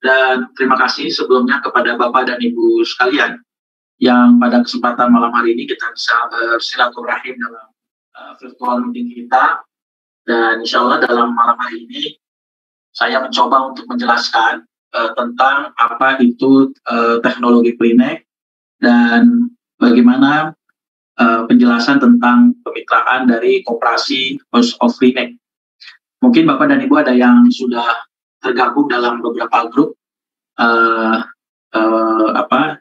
Dan terima kasih sebelumnya kepada Bapak dan Ibu sekalian yang pada kesempatan malam hari ini kita bisa bersilaturahim dalam virtual meeting kita. Dan insya Allah dalam malam hari ini saya mencoba untuk menjelaskan tentang apa itu teknologi Freenet dan bagaimana penjelasan tentang kemitraan dari koperasi House of Freenet. Mungkin Bapak dan Ibu ada yang sudah tergabung dalam beberapa grup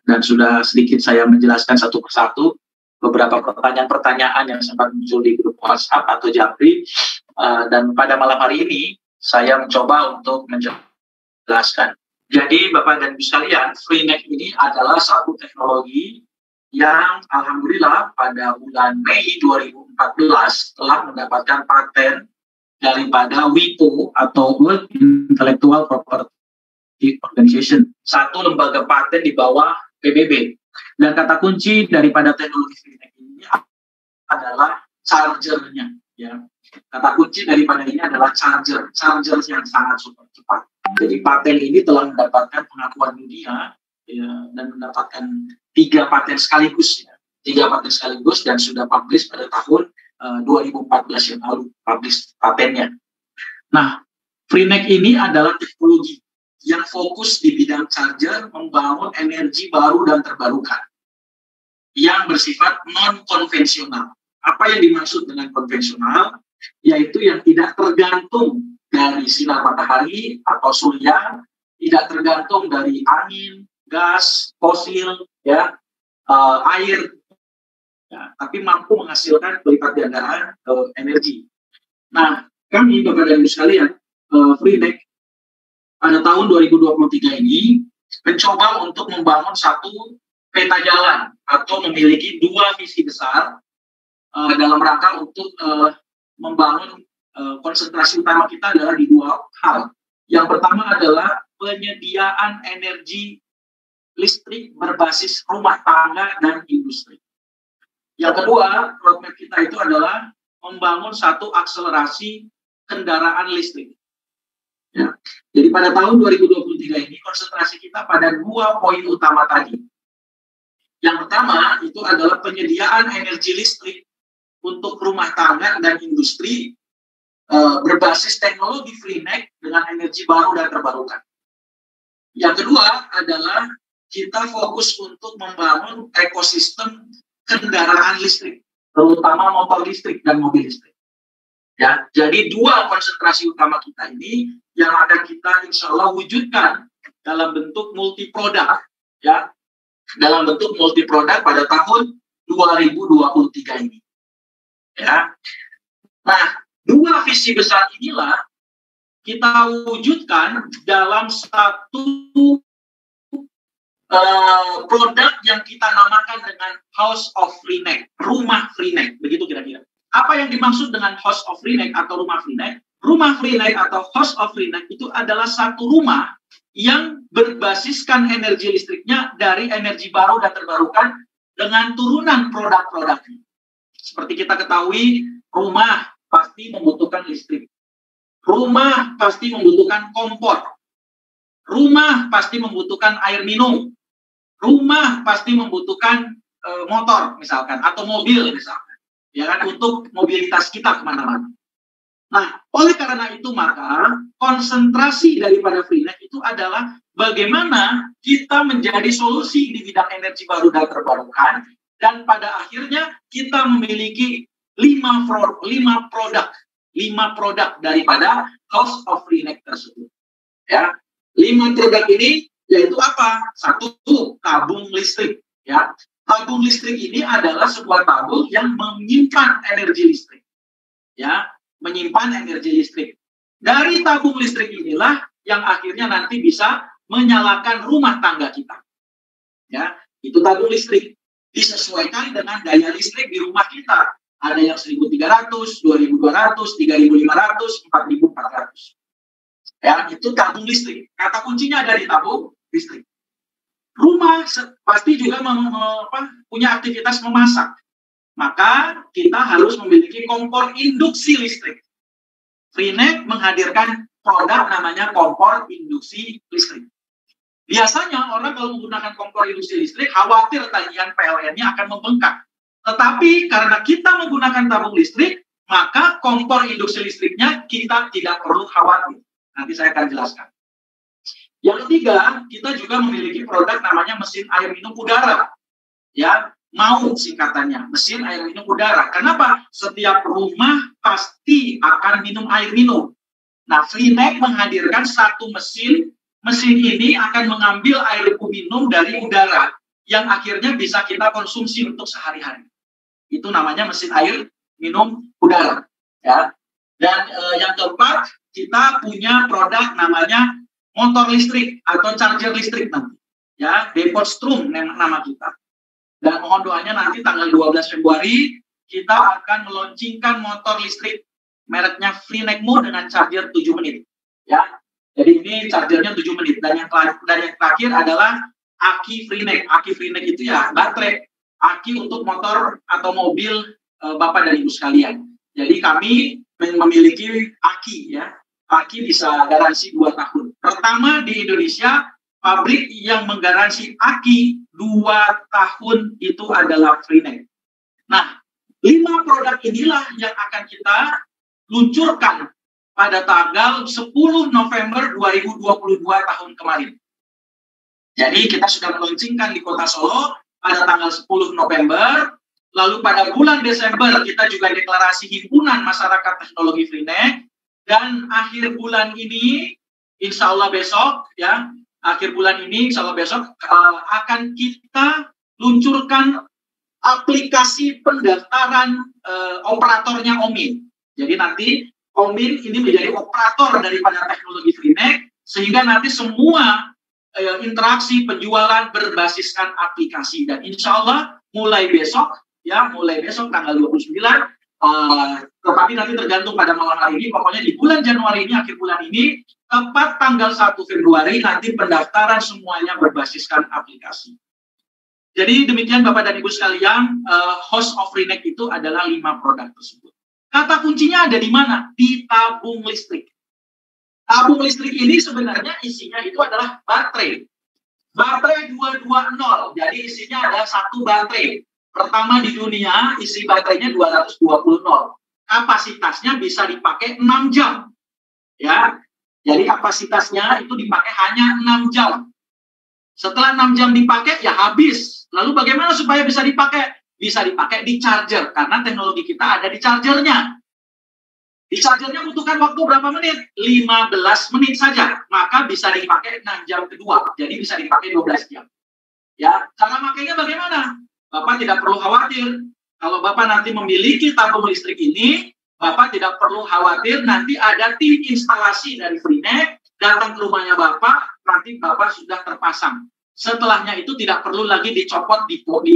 dan sudah sedikit saya menjelaskan satu persatu beberapa pertanyaan-pertanyaan yang sempat muncul di grup WhatsApp atau Japri, dan pada malam hari ini saya mencoba untuk menjelaskan. Jadi Bapak dan Ibu sekalian, Freenet ini adalah satu teknologi yang alhamdulillah pada bulan Mei 2014 telah mendapatkan paten daripada WIPO atau World Intellectual Property Organization, satu lembaga paten di bawah PBB. Dan kata kunci daripada teknologi Freenet ini adalah chargernya. Ya. Kata kunci daripada ini adalah charger yang sangat super cepat. Jadi paten ini telah mendapatkan pengakuan dunia ya, dan mendapatkan 3 paten sekaligus, ya. 3 paten sekaligus dan sudah publish pada tahun 2014 yang lalu publish patennya. Nah, Freenet ini adalah teknologi yang fokus di bidang charger, membangun energi baru dan terbarukan yang bersifat non-konvensional. Apa yang dimaksud dengan konvensional? Yaitu yang tidak tergantung dari sinar matahari atau surya, tidak tergantung dari angin, gas, fosil, ya, air, ya, tapi mampu menghasilkan berlipat gandaan energi. Nah, kami Bapak dan Ibu sekalian, Freenet pada tahun 2023 ini mencoba untuk membangun satu peta jalan atau memiliki 2 visi besar dalam rangka untuk membangun konsentrasi utama kita adalah di 2 hal. Yang pertama adalah penyediaan energi listrik berbasis rumah tangga dan industri. Yang kedua, roadmap kita itu adalah membangun satu akselerasi kendaraan listrik. Ya. Jadi pada tahun 2023 ini konsentrasi kita pada 2 poin utama tadi. Yang pertama itu adalah penyediaan energi listrik untuk rumah tangga dan industri berbasis teknologi Freenet dengan energi baru dan terbarukan. Yang kedua adalah kita fokus untuk membangun ekosistem kendaraan listrik, terutama motor listrik dan mobil listrik. Ya, jadi 2 konsentrasi utama kita ini yang akan kita insya Allah wujudkan dalam bentuk multi produk, ya, dalam bentuk multi produk pada tahun 2023 ini. Ya, nah 2 visi besar inilah kita wujudkan dalam satu produk yang kita namakan dengan House of Freenet, rumah Freenet, begitu kira-kira. Apa yang dimaksud dengan House of Freenet atau rumah Freenet? Rumah Freenet atau House of Freenet itu adalah satu rumah yang berbasiskan energi listriknya dari energi baru dan terbarukan dengan turunan produk-produknya. Seperti kita ketahui, rumah pasti membutuhkan listrik. Rumah pasti membutuhkan kompor. Rumah pasti membutuhkan air minum. Rumah pasti membutuhkan motor misalkan, atau mobil misalkan. Ya kan, untuk mobilitas kita kemana-mana. Nah, oleh karena itu maka konsentrasi daripada Freenet itu adalah bagaimana kita menjadi solusi di bidang energi baru dan terbarukan, dan pada akhirnya kita memiliki 5 produk daripada House of Freenet tersebut. Ya, 5 produk ini yaitu apa? 1, tabung listrik. Ya, tabung listrik ini adalah sebuah tabung yang menyimpan energi listrik. Ya, menyimpan energi listrik. Dari tabung listrik inilah yang akhirnya nanti bisa menyalakan rumah tangga kita. Ya, itu tabung listrik. Disesuaikan dengan daya listrik di rumah kita. Ada yang 1.300, 2.200, 3.500, 4.400. Ya, itu tabung listrik. Kata kuncinya ada di tabung listrik. Rumah pasti juga punya aktivitas memasak. Maka kita harus memiliki kompor induksi listrik. Freenet menghadirkan produk namanya kompor induksi listrik. Biasanya orang kalau menggunakan kompor induksi listrik khawatir tagihan PLN-nya akan membengkak. Tetapi karena kita menggunakan tabung listrik, maka kompor induksi listriknya kita tidak perlu khawatir. Nanti saya akan jelaskan. Yang ketiga, kita juga memiliki produk namanya mesin air minum udara. Ya, MAU singkatannya, mesin air minum udara. Kenapa? Setiap rumah pasti akan minum air minum. Nah, Freenet menghadirkan satu mesin. Mesin ini akan mengambil air minum dari udara yang akhirnya bisa kita konsumsi untuk sehari-hari. Itu namanya mesin air minum udara. Ya. Dan yang keempat, kita punya produk namanya motor listrik atau charger listrik nanti. Ya, Depot Strum nama kita. Dan mohon doanya nanti tanggal 12 Februari kita akan meluncurkan motor listrik mereknya Freenetmo dengan charger 7 menit. Ya. Jadi ini chargernya 7 menit. Dan yang terakhir adalah aki Freenet. Aki Freenet itu ya baterai. Aki untuk motor atau mobil Bapak dan Ibu sekalian. Jadi kami memiliki aki ya. Aki bisa garansi 2 tahun. Pertama di Indonesia, pabrik yang menggaransi aki 2 tahun itu adalah Freenet. Nah, 5 produk inilah yang akan kita luncurkan pada tanggal 10 November 2022 tahun kemarin. Jadi kita sudah meluncurkan di Kota Solo pada tanggal 10 November, lalu pada bulan Desember kita juga deklarasi Himpunan Masyarakat Teknologi Freenet, dan akhir bulan ini, insya Allah besok, ya, akhir bulan ini, insya Allah besok, akan kita luncurkan aplikasi pendaftaran operatornya Omin. Jadi nanti Omin ini menjadi operator daripada teknologi Freenet, sehingga nanti semua interaksi penjualan berbasiskan aplikasi. Dan insya Allah mulai besok tanggal 29, tetapi nanti tergantung pada malam hari ini, pokoknya di bulan Januari ini, akhir bulan ini, tepat tanggal 1 Februari, nanti pendaftaran semuanya berbasiskan aplikasi. Jadi demikian Bapak dan Ibu sekalian, host of Freenet itu adalah 5 produk tersebut. Kata kuncinya ada di mana? Di tabung listrik. Tabung listrik ini sebenarnya isinya itu adalah baterai. Baterai 220, jadi isinya ada 1 baterai. Pertama di dunia, isi baterainya 220 volt. Kapasitasnya bisa dipakai 6 jam. Ya, jadi kapasitasnya itu dipakai hanya 6 jam. Setelah 6 jam dipakai, ya habis. Lalu bagaimana supaya bisa dipakai? Bisa dipakai di charger, karena teknologi kita ada di chargernya. Di chargernya butuhkan waktu berapa menit? 15 menit saja. Maka bisa dipakai 6 jam kedua. Jadi bisa dipakai 12 jam. Ya, cara makainya bagaimana? Bapak tidak perlu khawatir. Kalau Bapak nanti memiliki tabung listrik ini, Bapak tidak perlu khawatir. Nanti ada tim instalasi dari Freenet datang ke rumahnya Bapak, nanti Bapak sudah terpasang. Setelahnya itu tidak perlu lagi dicopot, dibuka,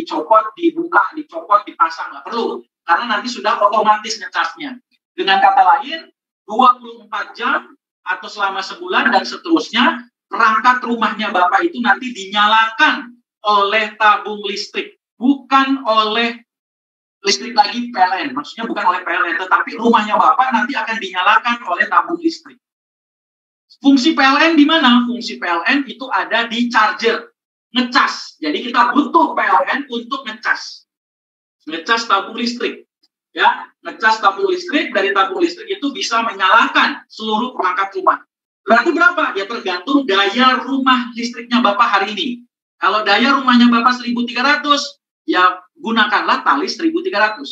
dicopot, dipasang. Nggak perlu. Karena nanti sudah otomatis ngecasnya. Dengan kata lain, 24 jam atau selama sebulan dan seterusnya, perangkat rumahnya Bapak itu nanti dinyalakan oleh tabung listrik. Bukan oleh listrik lagi PLN. Maksudnya bukan oleh PLN, tetapi rumahnya Bapak nanti akan dinyalakan oleh tabung listrik. Fungsi PLN di mana? Fungsi PLN itu ada di charger, ngecas. Jadi kita butuh PLN untuk ngecas tabung listrik. Ya, ngecas tabung listrik, dari tabung listrik itu bisa menyalakan seluruh perangkat rumah. Berarti berapa? Ya tergantung daya rumah listriknya Bapak hari ini. Kalau daya rumahnya Bapak 1.300, ya gunakanlah tali 1.300.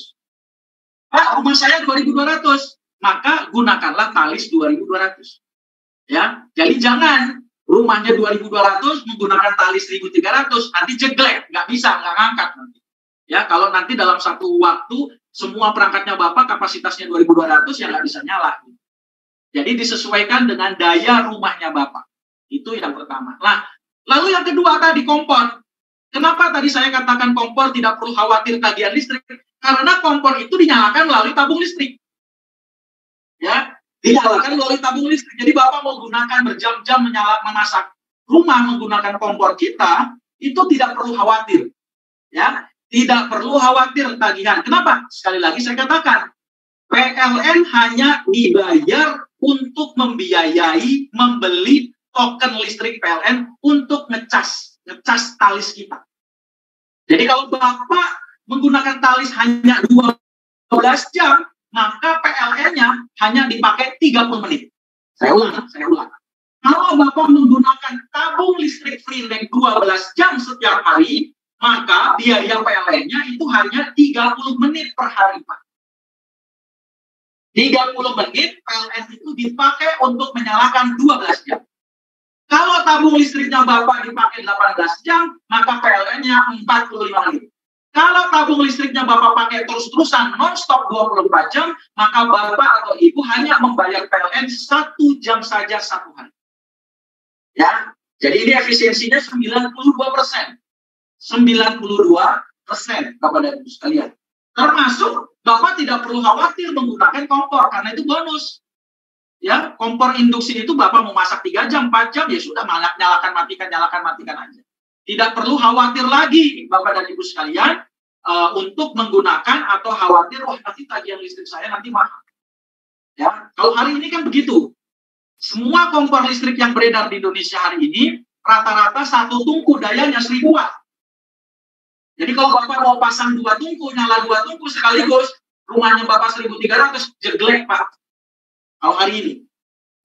Rumah saya 2.200, maka gunakanlah tali 2.200. Ya, jadi jangan rumahnya 2.200 menggunakan tali 1.300, nanti jeglek, nggak bisa, nggak ngangkat nanti. Ya, kalau nanti dalam satu waktu semua perangkatnya Bapak kapasitasnya 2.200, ya nggak bisa nyala. Jadi disesuaikan dengan daya rumahnya Bapak. Itu yang pertama. Nah, lalu yang kedua tadi kompor. Kenapa tadi saya katakan kompor tidak perlu khawatir tagihan listrik? Karena kompor itu dinyalakan melalui tabung listrik. Ya, dinyalakan melalui tabung listrik. Jadi Bapak mau gunakan berjam-jam memasak rumah menggunakan kompor kita, itu tidak perlu khawatir. Ya, tidak perlu khawatir tagihan. Kenapa? Sekali lagi saya katakan, PLN hanya dibayar untuk membiayai membeli token listrik PLN untuk ngecas talis kita. Jadi kalau Bapak menggunakan talis hanya 12 jam, maka PLN-nya hanya dipakai 30 menit. Saya ulang. Kalau Bapak menggunakan tabung listrik Freenet 12 jam setiap hari, maka biaya PLN-nya itu hanya 30 menit per hari, Pak. 30 menit PLN itu dipakai untuk menyalakan 12 jam. Kalau tabung listriknya Bapak dipakai 18 jam, maka PLN-nya 45 menit. Kalau tabung listriknya Bapak pakai terus-terusan non-stop 24 jam, maka Bapak atau Ibu hanya membayar PLN 1 jam saja satu hari. Ya, jadi ini efisiensinya 92%. 92%, Bapak dan Ibu sekalian. Termasuk Bapak tidak perlu khawatir menggunakan kompor, karena itu bonus. Ya, kompor induksi itu Bapak mau masak 3 jam, 4 jam, ya sudah, nyalakan matikan aja. Tidak perlu khawatir lagi, Bapak dan Ibu sekalian, untuk menggunakan atau khawatir, wah nanti tagihan listrik saya nanti mahal. Ya, kalau hari ini kan begitu. Semua kompor listrik yang beredar di Indonesia hari ini, rata-rata satu tungku dayanya 1000 watt. Jadi kalau Bapak mau pasang 2 tungku, nyala 2 tungku sekaligus, rumahnya Bapak 1300, jeglek Pak. Kalau hari ini.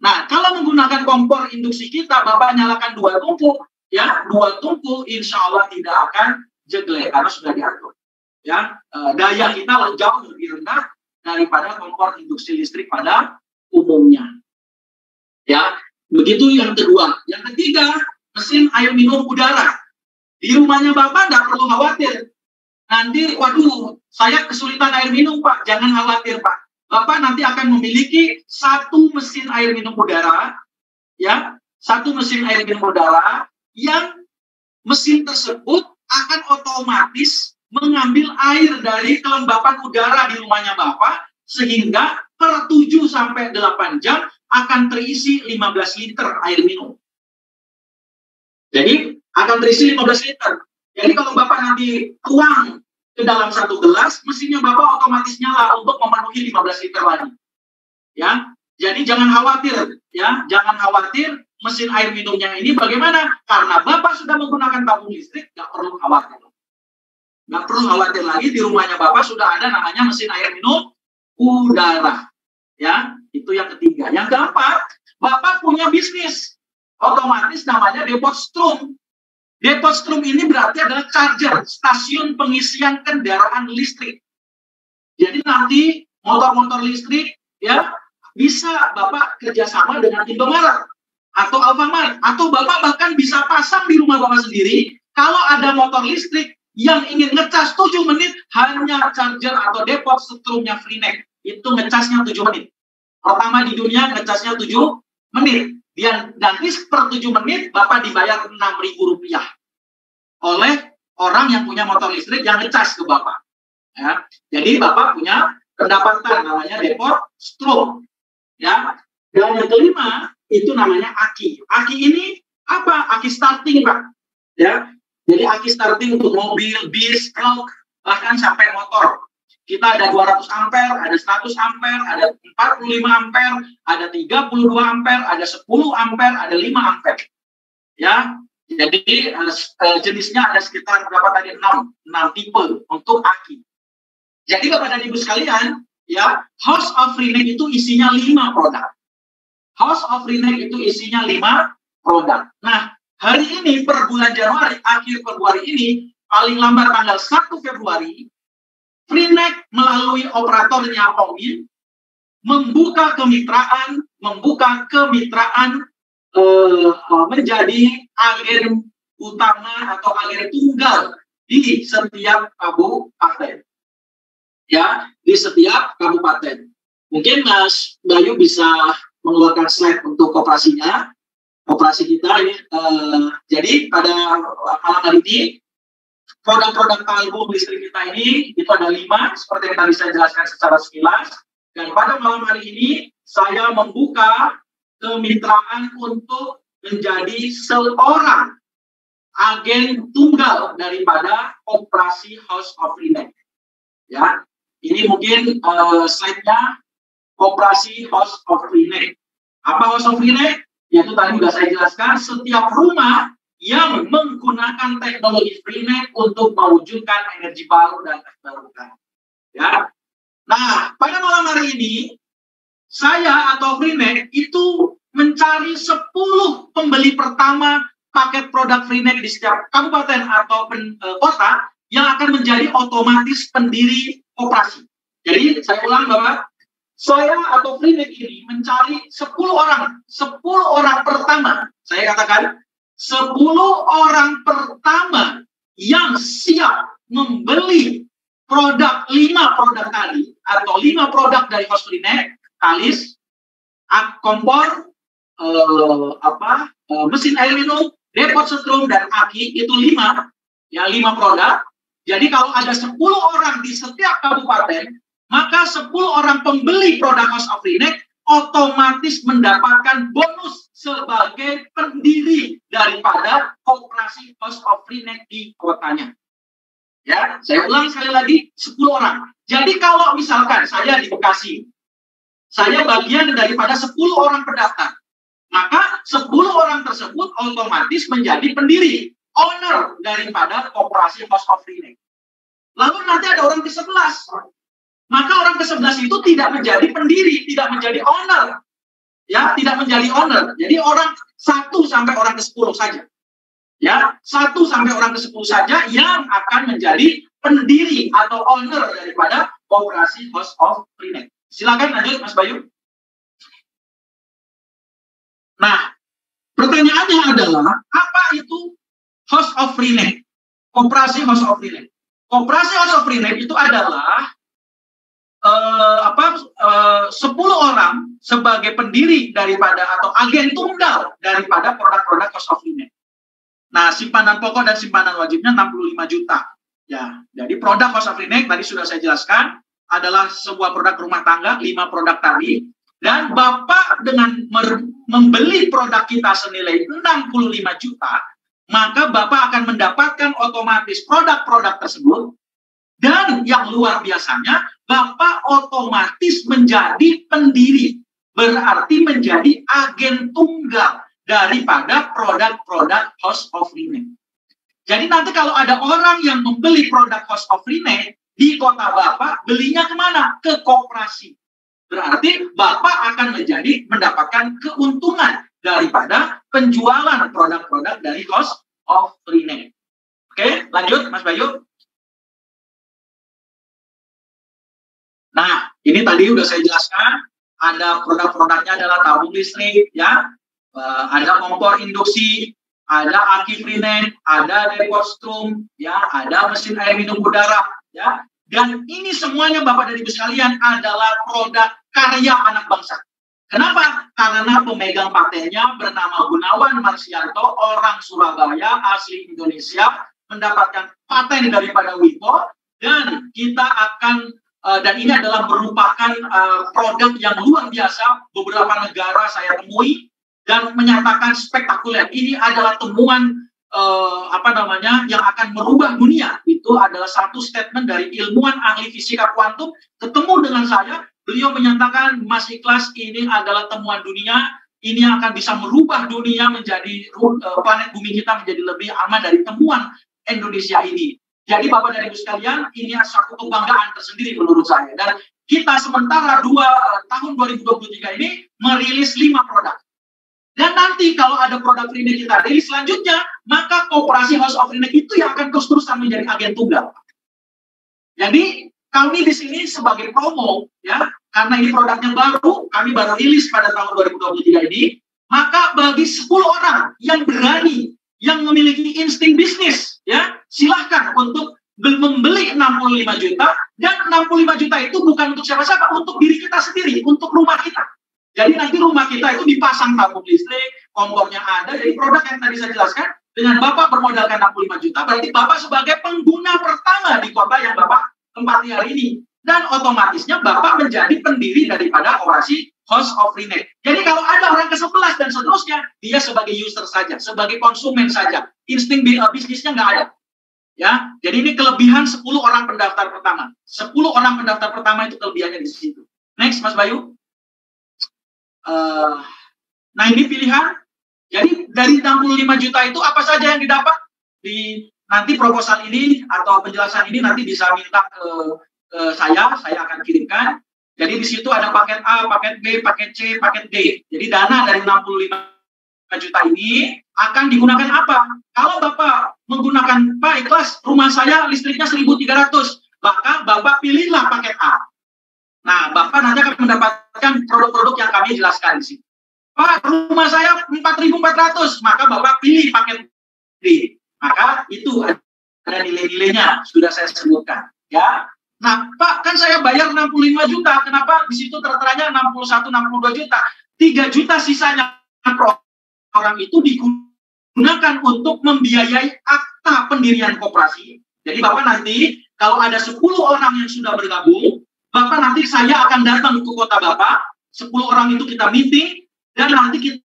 Nah, kalau menggunakan kompor induksi kita, Bapak nyalakan 2 tungku, ya, 2 tungku insya Allah tidak akan jeglek, karena sudah diatur. Ya, daya kita jauh lebih rendah daripada kompor induksi listrik pada umumnya. Ya, begitu yang kedua. Yang ketiga, mesin air minum udara. Di rumahnya Bapak tidak perlu khawatir. Nanti, waduh, saya kesulitan air minum, Pak. Jangan khawatir, Pak. Bapak nanti akan memiliki 1 mesin air minum udara, ya, 1 mesin air minum udara yang mesin tersebut akan otomatis mengambil air dari kelembapan udara di rumahnya Bapak, sehingga per 7 sampai 8 jam akan terisi 15 liter air minum. Jadi, akan terisi 15 liter. Jadi, kalau Bapak nanti tuang ke dalam 1 gelas, mesinnya Bapak otomatis nyala untuk memenuhi 15 liter lagi. Ya, jadi jangan khawatir, ya, jangan khawatir mesin air minumnya ini bagaimana? Karena Bapak sudah menggunakan tabung listrik, nggak perlu khawatir. Nggak perlu khawatir lagi, di rumahnya Bapak sudah ada namanya mesin air minum udara. Ya, itu yang ketiga. Yang keempat, Bapak punya bisnis. Otomatis namanya depot strum. Depot strum ini berarti adalah charger, stasiun pengisian kendaraan listrik. Jadi nanti motor-motor listrik, ya, bisa Bapak kerjasama dengan Indomaret atau Alfamart, atau Bapak bahkan bisa pasang di rumah Bapak sendiri. Kalau ada motor listrik yang ingin ngecas 7 menit, hanya charger atau depot strumnya Freenet. Itu ngecasnya 7 menit. Pertama di dunia ngecasnya 7 menit. Dan nanti per 7 menit Bapak dibayar Rp6.000 oleh orang yang punya motor listrik yang ngecas ke Bapak. Ya. Jadi Bapak punya pendapatan namanya depot strum. Ya. Dan yang kelima itu namanya aki. Aki ini apa? Aki starting, Pak. Ya. Jadi aki starting untuk mobil, bis, truk, bahkan sampai motor. Kita ada 200 ampere, ada 100 ampere, ada 45 ampere, ada 32 ampere, ada 10 ampere, ada 5 ampere. Ya, jadi jenisnya ada sekitar berapa tadi? 6 tipe untuk aki. Jadi Bapak dan Ibu sekalian, ya, House of Freenet itu isinya 5 produk. House of Freenet itu isinya 5 produk. Nah, hari ini per bulan Januari, akhir Februari ini, paling lambat tanggal 1 Februari, Freenet melalui operatornya Omin membuka kemitraan menjadi agen utama atau agen tunggal di setiap kabupaten. Ya, di setiap kabupaten. Mungkin Mas Bayu bisa mengeluarkan slide untuk koperasinya. Koperasi kita ini, jadi pada malam hari ini produk-produk tabung listrik kita ini itu ada 5 seperti yang tadi saya jelaskan secara sekilas. Dan pada malam hari ini saya membuka kemitraan untuk menjadi seorang agen tunggal daripada operasi House of Freenet. Ya, ini mungkin slide-nya operasi House of Freenet. Apa House of Freenet? Yaitu tadi sudah saya jelaskan, setiap rumah yang menggunakan teknologi Freenet untuk mewujudkan energi baru dan terbarukan. Ya. Nah, pada malam hari ini, saya atau Freenet itu mencari 10 pembeli pertama paket produk Freenet di setiap kabupaten atau kota yang akan menjadi otomatis pendiri koperasi. Jadi, saya ulang Bapak, saya atau Freenet ini mencari 10 orang pertama, saya katakan 10 orang pertama yang siap membeli produk 5 produk tadi atau 5 produk dari host Freenet, Kalis, kompor, mesin air minum, depot setrum dan aki, itu 5 produk. Jadi kalau ada 10 orang di setiap kabupaten, maka 10 orang pembeli produk host of Freenet otomatis mendapatkan bonus sebagai pendiri daripada koperasi host of Freenet di kotanya. Ya, saya ulang sekali lagi, 10 orang. Jadi kalau misalkan saya di Bekasi, saya bagian daripada 10 orang pendaftar, maka 10 orang tersebut otomatis menjadi pendiri, owner daripada koperasi host of Freenet. Lalu nanti ada orang ke-11, maka orang ke-11 itu tidak menjadi pendiri, tidak menjadi owner. Ya, tidak menjadi owner. Jadi orang 1 sampai orang ke-10 saja. Ya, 1 sampai orang ke-10 saja yang akan menjadi pendiri atau owner daripada koperasi host of Freenet. Silakan lanjut Mas Bayu. Nah, pertanyaannya adalah apa itu host of Freenet? Koperasi host of Freenet. Koperasi host of Freenet itu adalah 10 orang sebagai pendiri daripada atau agen tunggal daripada produk-produk host of Freenet. Nah, simpanan pokok dan simpanan wajibnya 65 juta. Ya, jadi produk host of Freenet tadi sudah saya jelaskan adalah sebuah produk rumah tangga, 5 produk tadi. Dan Bapak dengan membeli produk kita senilai 65 juta, maka Bapak akan mendapatkan otomatis produk-produk tersebut. Dan yang luar biasanya, Bapak otomatis menjadi pendiri. Berarti menjadi agen tunggal daripada produk-produk host of Freenet. Jadi nanti kalau ada orang yang membeli produk host of Freenet di kota Bapak, belinya kemana? Ke koperasi. Berarti Bapak akan mendapatkan keuntungan daripada penjualan produk-produk dari host of Freenet. Oke, lanjut Mas Bayu. Nah, ini tadi udah saya jelaskan, ada produk-produknya adalah tabung listrik, ya, ada kompor induksi, ada aki Freenet, ada depot strum, ya, ada mesin air minum udara, ya, dan ini semuanya Bapak dan Ibu sekalian adalah produk karya anak bangsa. Kenapa? Karena pemegang patennya bernama Gunawan Marsianto, orang Surabaya, asli Indonesia, mendapatkan paten daripada WIPO, dan kita akan dan ini adalah merupakan produk yang luar biasa. Beberapa negara saya temui dan menyatakan spektakuler. Ini adalah temuan yang akan merubah dunia. Itu adalah satu statement dari ilmuwan ahli fisika kuantum ketemu dengan saya. Beliau menyatakan, Mas Ikhlas, ini adalah temuan dunia. Ini akan bisa merubah dunia menjadi planet bumi kita menjadi lebih aman dari temuan Indonesia ini. Jadi Bapak dan Ibu sekalian, ini satu kebanggaan tersendiri menurut saya. Dan kita sementara tahun 2023 ini merilis 5 produk. Dan nanti kalau ada produk Freenet kita rilis selanjutnya, maka koperasi host of Freenet itu yang akan terus-terusan menjadi agen tunggal. Jadi kami di sini sebagai promo, ya, karena ini produknya baru, kami baru rilis pada tahun 2023 ini, maka bagi 10 orang yang berani, yang memiliki insting bisnis, ya, silahkan untuk membeli 65 juta, dan 65 juta itu bukan untuk siapa-siapa, untuk diri kita sendiri, untuk rumah kita. Jadi nanti rumah kita itu dipasang tabung listrik, kompornya ada, jadi produk yang tadi saya jelaskan, dengan Bapak bermodalkan 65 juta, berarti Bapak sebagai pengguna pertama di kota yang Bapak tempati hari ini. Dan otomatisnya Bapak menjadi pendiri daripada koperasi host of Freenet. Jadi kalau ada orang ke-11 dan seterusnya, dia sebagai user saja, sebagai konsumen saja. Insting bisnisnya nggak ada. Ya, jadi ini kelebihan 10 orang pendaftar pertama. 10 orang pendaftar pertama itu kelebihannya di situ. Next, Mas Bayu. Nah, ini pilihan Jadi dari 65 juta itu apa saja yang didapat? Nanti proposal ini atau penjelasan ini nanti bisa minta ke saya akan kirimkan. Jadi di situ ada paket A, paket B, paket C, paket D. Jadi dana dari 65 juta ini akan digunakan apa? Kalau Bapak menggunakan, Pak ikhlas, rumah saya listriknya 1.300, maka Bapak pilihlah paket A. Nah, Bapak nanti akan mendapatkan produk-produk yang kami jelaskan di sini. Pak, rumah saya 4.400, maka Bapak pilih paket D. Maka itu ada nilai-nilainya, sudah saya sebutkan. Ya. Nah, Pak, kan saya bayar 65 juta, kenapa di situ terteranya 61-62 juta? 3 juta sisanya orang itu digunakan untuk membiayai akta pendirian koperasi. Jadi Bapak nanti, kalau ada 10 orang yang sudah bergabung, Bapak nanti saya akan datang ke kota Bapak, 10 orang itu kita meeting, dan nanti kita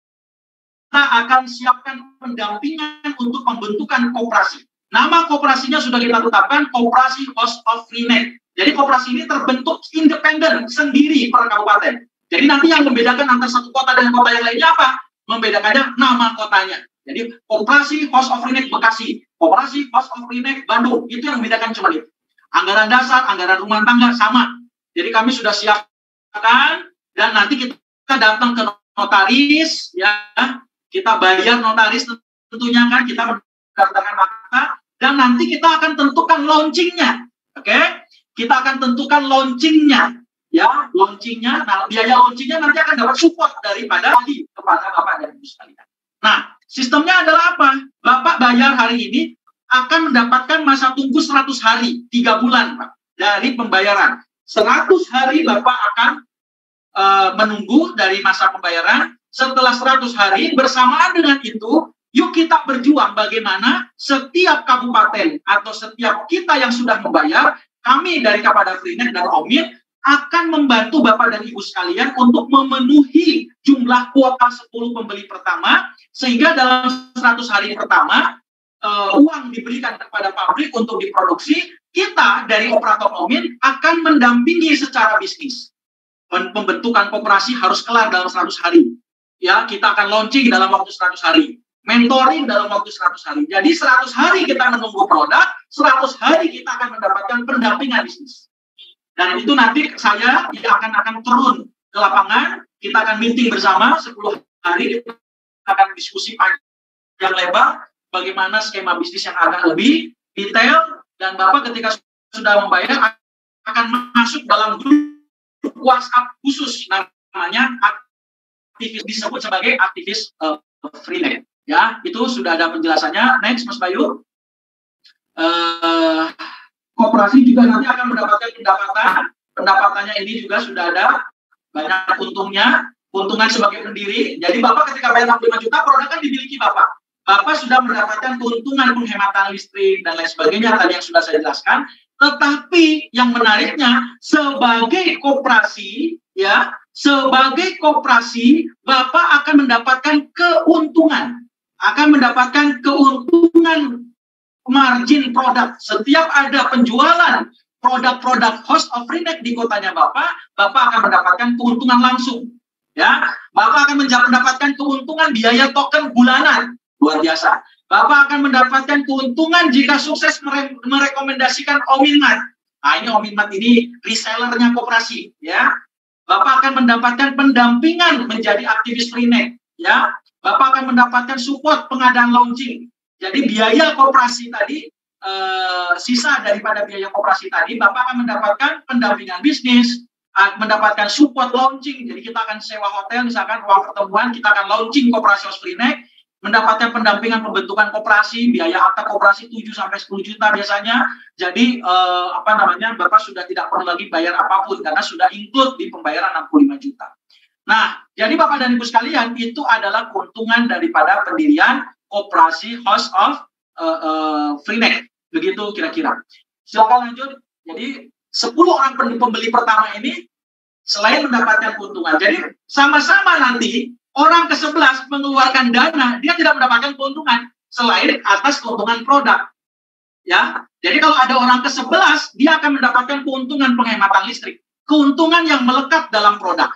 akan siapkan pendampingan untuk pembentukan koperasi. Nama koperasinya sudah kita tetapkan, Koperasi Host of Freenet. Jadi koperasi ini terbentuk independen, sendiri per kabupaten. Jadi nanti yang membedakan antara satu kota dengan kota yang lainnya apa? Membedakannya nama kotanya. Jadi Koperasi Host of Freenet Bekasi, Koperasi Host of Freenet Bandung, itu yang membedakan cuma itu. Anggaran dasar, anggaran rumah tangga sama. Jadi kami sudah siapkan, dan nanti kita datang ke notaris, ya, kita bayar notaris tentunya kan, kita mendaftarkan akta, dan nanti kita akan tentukan launchingnya, oke? Kita akan tentukan launchingnya, ya, launchingnya. Nah, biaya launchingnya nanti akan dapat support kepada Bapak dan Ibu sekalian. Nah, sistemnya adalah apa? Bapak bayar hari ini akan mendapatkan masa tunggu 100 hari, 3 bulan, Pak, dari pembayaran. 100 hari Bapak akan menunggu dari masa pembayaran. Setelah 100 hari, bersamaan dengan itu, yuk kita berjuang bagaimana setiap kabupaten atau setiap kita yang sudah membayar, kami dari Kapada Freenet dan Omid akan membantu Bapak dan Ibu sekalian untuk memenuhi jumlah kuota 10 pembeli pertama, sehingga dalam 100 hari pertama, uang diberikan kepada pabrik untuk diproduksi, kita dari operator Omid akan mendampingi secara bisnis. Pembentukan koperasi harus kelar dalam 100 hari. Ya, kita akan launching dalam waktu 100 hari. Mentoring dalam waktu 100 hari. Jadi 100 hari kita menunggu produk, 100 hari kita akan mendapatkan pendampingan bisnis. Dan itu nanti saya akan turun ke lapangan, kita akan meeting bersama 10 hari, kita akan diskusi panjang lebar, bagaimana skema bisnis yang agak lebih detail, dan Bapak ketika sudah membayar akan masuk dalam grup WhatsApp khusus, namanya aktivis, disebut sebagai aktivis Freenet. Ya, itu sudah ada penjelasannya. Next, Mas Bayu. Koperasi juga nanti akan mendapatkan pendapatan. Pendapatannya ini juga sudah ada banyak untungnya. Keuntungan sebagai pendiri. Jadi Bapak ketika bayar 65 juta, produk kan dimiliki Bapak. Bapak sudah mendapatkan keuntungan penghematan listrik dan lain sebagainya tadi yang sudah saya jelaskan. Tetapi yang menariknya, sebagai koperasi, ya, sebagai koperasi, Bapak akan mendapatkan keuntungan. Akan mendapatkan keuntungan margin produk. Setiap ada penjualan produk-produk Host of Freenet di kotanya Bapak akan mendapatkan keuntungan langsung. Ya, Bapak akan mendapatkan keuntungan biaya token bulanan. Luar biasa. Bapak akan mendapatkan keuntungan jika sukses merekomendasikan Ominmat. Nah, ini Ominmat ini resellernya koperasi, ya. Bapak akan mendapatkan pendampingan menjadi aktivis Freenet, ya. Bapak akan mendapatkan support pengadaan launching. Jadi biaya koperasi tadi, sisa daripada biaya koperasi tadi, Bapak akan mendapatkan pendampingan bisnis, mendapatkan support launching. Jadi kita akan sewa hotel, misalkan ruang pertemuan, kita akan launching koperasi Freenet, mendapatkan pendampingan pembentukan koperasi, biaya akta koperasi 7-10 juta biasanya. Jadi Bapak sudah tidak perlu lagi bayar apapun karena sudah include di pembayaran 65 juta. Nah, jadi Bapak dan Ibu sekalian, itu adalah keuntungan daripada pendirian Koperasi Host of Freenet. Begitu kira-kira. Silakan lanjut. Jadi 10 orang pembeli pertama ini selain mendapatkan keuntungan, jadi sama-sama nanti orang ke-11 mengeluarkan dana, dia tidak mendapatkan keuntungan selain atas keuntungan produk. Ya, jadi kalau ada orang ke-11, dia akan mendapatkan keuntungan penghematan listrik, keuntungan yang melekat dalam produk.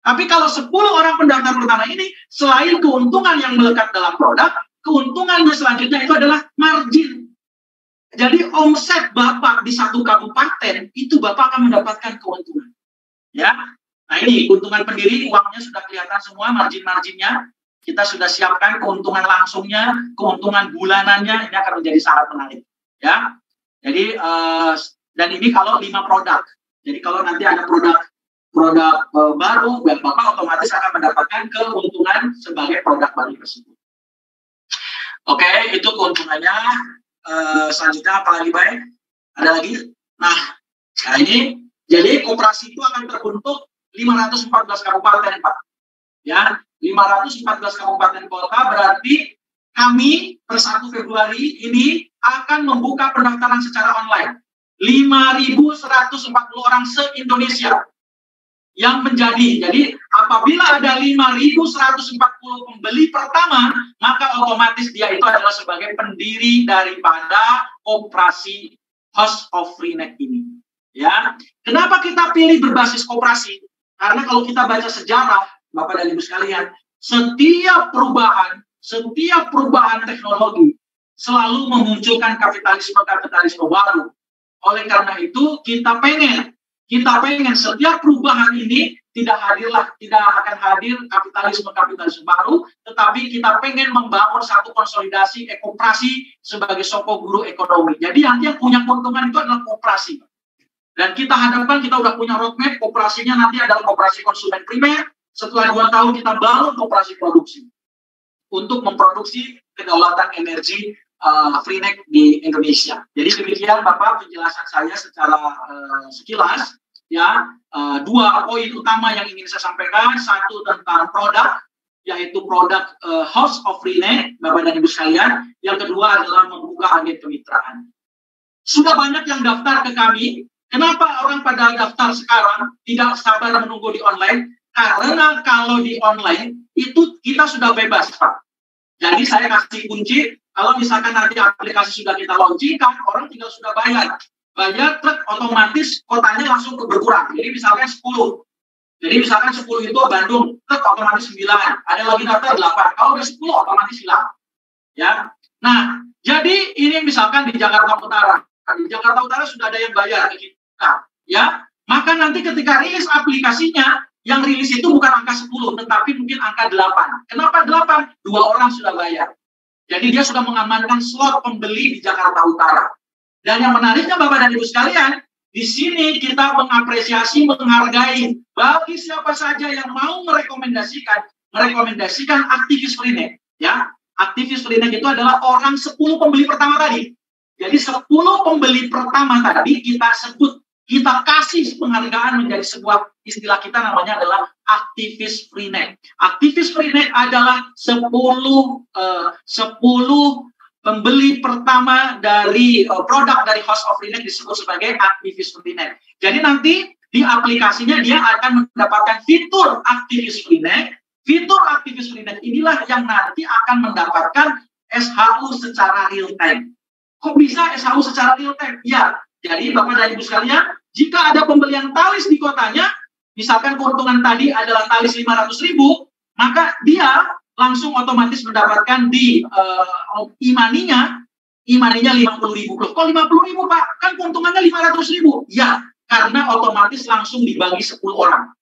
Tapi kalau 10 orang pendaftar pertama ini, selain keuntungan yang melekat dalam produk, keuntungannya selanjutnya itu adalah margin. Jadi omset Bapak di satu kabupaten, itu Bapak akan mendapatkan keuntungan. Ya, nah ini keuntungan pendiri, uangnya sudah kelihatan semua, margin-marginnya. Kita sudah siapkan keuntungan langsungnya, keuntungan bulanannya, ini akan menjadi sangat menarik. Ya, jadi dan ini kalau 5 produk. Jadi kalau nanti ada produk baru, Bapak otomatis akan mendapatkan keuntungan sebagai produk baru tersebut. Oke, itu keuntungannya. Selanjutnya apa lagi baik? Ada lagi? Nah ini, jadi koperasi itu akan terbentuk 514 kabupaten, Pak. Ya, 514 kabupaten kota, berarti kami per 1 Februari ini akan membuka pendaftaran secara online. 5.140 orang se-Indonesia yang menjadi. Jadi apabila ada 5.140 pembeli pertama, maka otomatis dia itu adalah sebagai pendiri daripada koperasi House of Freenet ini. Ya, kenapa kita pilih berbasis koperasi? Karena kalau kita baca sejarah, Bapak dan Ibu sekalian, setiap perubahan teknologi selalu memunculkan kapitalisme baru. Oleh karena itu kita pengen setiap perubahan ini tidak akan hadir kapitalisme baru, tetapi kita pengen membangun satu konsolidasi koperasi sebagai soko guru ekonomi. Jadi nanti yang punya keuntungan itu adalah koperasi. Dan kita harapkan kita udah punya roadmap, koperasinya nanti adalah koperasi konsumen primer. Setelah 2 tahun kita bangun koperasi produksi untuk memproduksi kedaulatan energi Freenet di Indonesia. Jadi demikian Bapak penjelasan saya secara sekilas. Ya, 2 poin utama yang ingin saya sampaikan. Satu tentang produk, yaitu produk House of Freenet, Bapak dan Ibu sekalian. Yang kedua adalah membuka agen kemitraan. Sudah banyak yang daftar ke kami. Kenapa orang pada daftar sekarang tidak sabar menunggu di online? Karena kalau di online itu kita sudah bebas, Pak. Jadi saya kasih kunci. Kalau misalkan nanti aplikasi sudah kita launchingkan, orang tinggal sudah bayar, truk otomatis kotanya langsung berkurang. Jadi misalkan 10. Jadi misalkan 10 itu Bandung, truk otomatis 9. Ada lagi daftar 8. Kalau udah 10 otomatis hilang. Ya. Nah, jadi ini misalkan di Jakarta Utara. Di Jakarta Utara sudah ada yang bayar ke kita. Ya. Maka nanti ketika rilis aplikasinya, yang rilis itu bukan angka 10, tetapi mungkin angka 8. Kenapa 8? 2 orang sudah bayar. Jadi dia sudah mengamankan slot pembeli di Jakarta Utara. Dan yang menariknya Bapak dan Ibu sekalian, di sini kita mengapresiasi, menghargai bagi siapa saja yang mau merekomendasikan aktivis Freenet. Ya, aktivis Freenet itu adalah orang 10 pembeli pertama tadi. Jadi 10 pembeli pertama tadi kita kasih penghargaan menjadi sebuah istilah kita namanya adalah aktivis Freenet. Aktivis Freenet adalah 10 pembeli pertama dari produk dari House of Freenet disebut sebagai aktivis Freenet. Jadi nanti di aplikasinya dia akan mendapatkan fitur aktivis Freenet. Fitur aktivis Freenet inilah yang nanti akan mendapatkan SHU secara real time. Kok bisa SHU secara real time? Ya, jadi Bapak dan Ibu sekalian, jika ada pembelian talis di kotanya, misalkan keuntungan tadi adalah talis 500.000, maka dia langsung otomatis mendapatkan di imaninya 50.000. Kok 50.000 Pak? Kan keuntungannya 500.000. Ya, karena otomatis langsung dibagi 10 orang.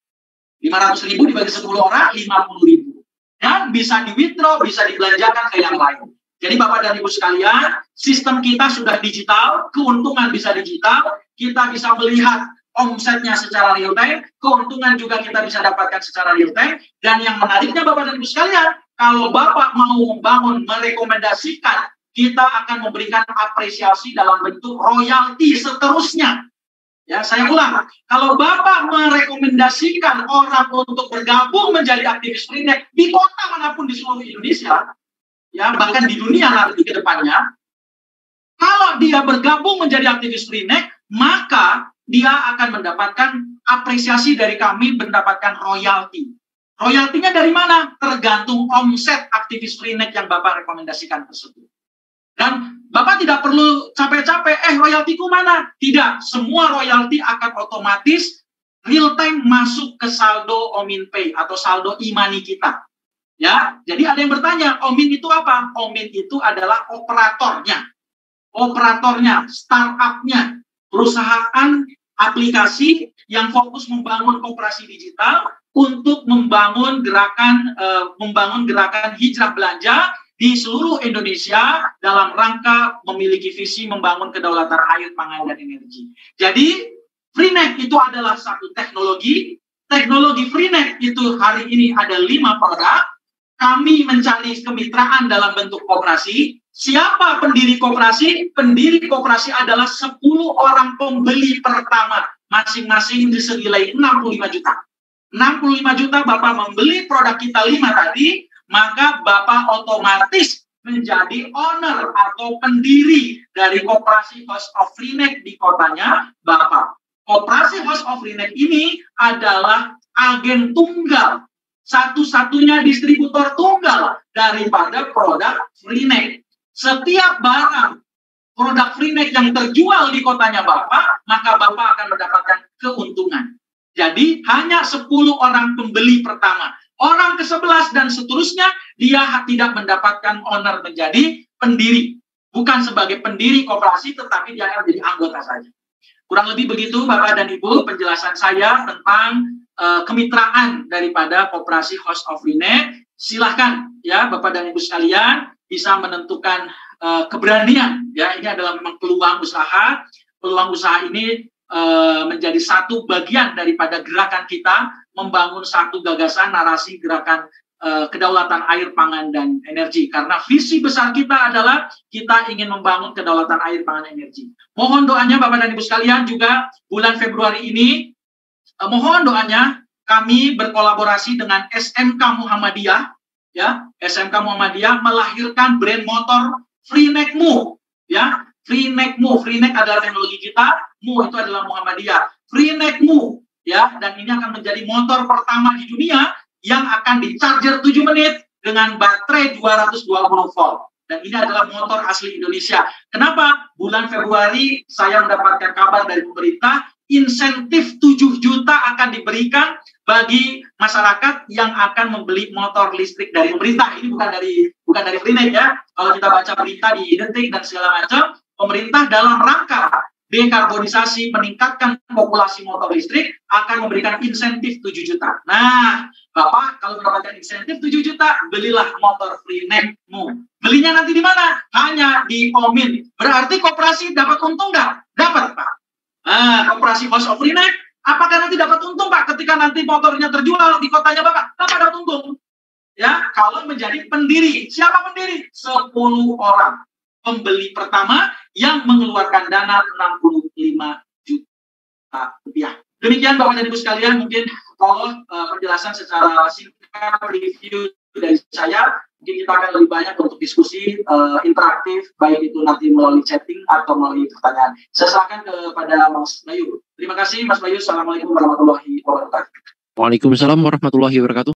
500.000 dibagi 10 orang, 50.000. Dan bisa di-withdraw, bisa dibelanjakan ke yang lain. Jadi Bapak dan Ibu sekalian, sistem kita sudah digital, keuntungan bisa digital, kita bisa melihat omsetnya secara real time, keuntungan juga kita bisa dapatkan secara real time, dan yang menariknya Bapak dan Ibu sekalian, kalau Bapak mau membangun, merekomendasikan, kita akan memberikan apresiasi dalam bentuk royalti seterusnya. Ya, saya ulang, kalau Bapak merekomendasikan orang untuk bergabung menjadi aktivis Freenet di kota manapun di seluruh Indonesia, ya bahkan di dunia nanti ke depannya, kalau dia bergabung menjadi aktivis Freenet, maka dia akan mendapatkan apresiasi dari kami, mendapatkan royalti. Royaltinya dari mana? Tergantung omset aktivis Freenet yang Bapak rekomendasikan tersebut. Dan Bapak tidak perlu capek-capek, royaltiku mana? Tidak, semua royalti akan otomatis real time masuk ke saldo OMINPay atau saldo e-money kita. Ya, jadi ada yang bertanya, OMIN itu apa? OMIN itu adalah operatornya, startupnya, perusahaan aplikasi yang fokus membangun koperasi digital untuk membangun gerakan hijrah belanja di seluruh Indonesia dalam rangka memiliki visi membangun kedaulatan air, pangan, dan energi. Jadi Freenet itu adalah satu teknologi. Teknologi Freenet itu hari ini ada 5 produk. Kami mencari kemitraan dalam bentuk koperasi. Siapa pendiri koperasi? Pendiri koperasi adalah 10 orang pembeli pertama. Masing-masing disenilai 65 juta. 65 juta Bapak membeli produk kita 5 tadi, maka Bapak otomatis menjadi owner atau pendiri dari koperasi House of Freenet di kotanya Bapak. Koperasi House of Freenet ini adalah agen tunggal, satu-satunya distributor tunggal daripada produk Freenet. Setiap barang produk Freenet yang terjual di kotanya Bapak, maka Bapak akan mendapatkan keuntungan. Jadi hanya 10 orang pembeli pertama. Orang ke-11 dan seterusnya, dia tidak mendapatkan owner menjadi pendiri. Bukan sebagai pendiri koperasi, tetapi dia akan menjadi anggota saja. Kurang lebih begitu Bapak dan Ibu penjelasan saya tentang kemitraan daripada koperasi House of Freenet. Silahkan ya Bapak dan Ibu sekalian bisa menentukan keberanian. Ya, ini adalah memang peluang usaha. Peluang usaha ini menjadi satu bagian daripada gerakan kita membangun satu gagasan narasi gerakan kedaulatan air, pangan, dan energi. Karena visi besar kita adalah kita ingin membangun kedaulatan air, pangan, energi. Mohon doanya Bapak dan Ibu sekalian juga bulan Februari ini, mohon doanya kami berkolaborasi dengan SMK Muhammadiyah, ya, SMK Muhammadiyah melahirkan brand motor Freenet Mu, ya. Freenet Mu, Freenet adalah teknologi kita, Mu itu adalah Muhammadiyah. Freenet Mu, ya, dan ini akan menjadi motor pertama di dunia yang akan di-charger 7 menit dengan baterai 220 volt. Dan ini adalah motor asli Indonesia. Kenapa? Bulan Februari saya mendapatkan kabar dari pemerintah, insentif 7 juta akan diberikan bagi masyarakat yang akan membeli motor listrik dari pemerintah. Ini bukan dari Freenet ya. Kalau kita baca berita di Detik dan segala macam, pemerintah dalam rangka dekarbonisasi meningkatkan populasi motor listrik akan memberikan insentif 7 juta. Nah, Bapak kalau mendapatkan insentif 7 juta, belilah motor Freenet Mu. Belinya nanti di mana? Hanya di OMIN. Berarti koperasi dapat untung nggak? Dapat, Pak. Nah, koperasi House of Freenet, apakah nanti dapat untung, Pak, ketika nanti motornya terjual di kotanya Bapak? Bapak dapat untung. Ya, kalau menjadi pendiri. Siapa pendiri? 10 orang. Pembeli pertama yang mengeluarkan dana 65 juta rupiah. Demikian Bapak dan Ibu sekalian, mungkin kalau penjelasan secara singkat review dari saya, mungkin kita akan lebih banyak untuk diskusi interaktif, baik itu nanti melalui chatting atau melalui pertanyaan. Saya serahkan kepada Mas Bayu. Terima kasih Mas Bayu. Assalamualaikum warahmatullahi wabarakatuh. Waalaikumsalam warahmatullahi wabarakatuh.